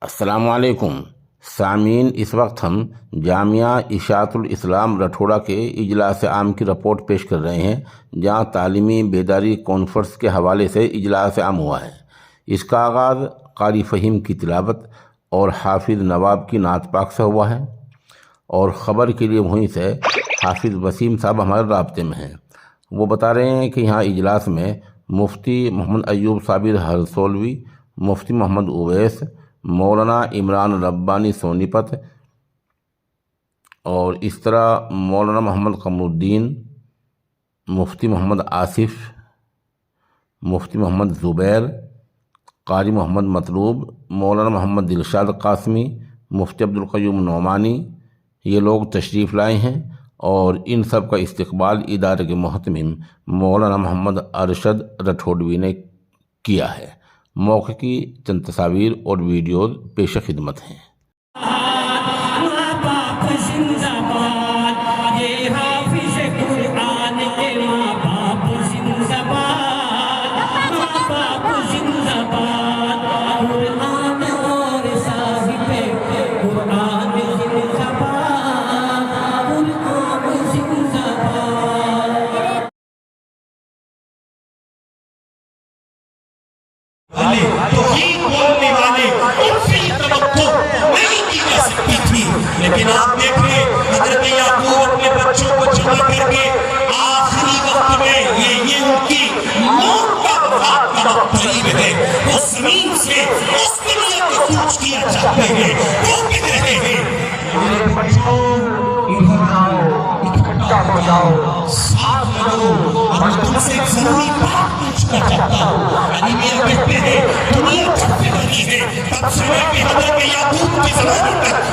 السلام علیکم سامعین، اس وقت ہم جامعہ اشاعت الاسلام رٹھوڑا کے اجلاس عام کی رپورٹ پیش کر رہے ہیں، جہاں تعلیمی بیداری کانفرنس کے حوالے سے اجلاس عام ہوا ہے۔ اس کا آغاز قاری فہیم کی تلاوت اور حافظ نواب کی نعت پاک سے ہوا ہے، اور خبر کے لیے وہیں سے حافظ وسیم صاحب ہمارے رابطے میں ہیں۔ وہ بتا رہے ہیں کہ یہاں اجلاس میں مفتی محمد ایوب صابر ہرسولوی، مفتی محمد اویس، مولانا عمران ربانی سونی پت، اور اس طرح مولانا محمد قمر الدین، مفتی محمد آصف، مفتی محمد زبیر، قاری محمد مطلوب، مولانا محمد دلشاد قاسمی، مفتی عبدالقیوم نعمانی، یہ لوگ تشریف لائے ہیں، اور ان سب کا استقبال ادارے کے محتمم مولانا محمد ارشد رٹھوڑوی نے کیا ہے۔ موقع کی چند تصاویر اور ویڈیوز پیش خدمت ہیں۔ لیکن آپ دیکھ رہے حضرت یعقوب اپنے بچوں کو جمع کر کے آخری وقت میں یہ ان کی موت کا وقت قریب ہے، وہ زمین سے اس دنیا کو کوچ کیا چاہتے ہیں، وہ کہہ رہے ہیں میرے بچوں ادھر آؤ، اکٹھا ہو جاؤ، ساتھ لگو، اور میں تم سے ایک ضروری بات پوچھنا چاہتا ہوں۔ علی میاں کہتے ہیں دنیا چھپے بنی ہے، تب سے لے کے حضرت یعقوب کے زمانے تک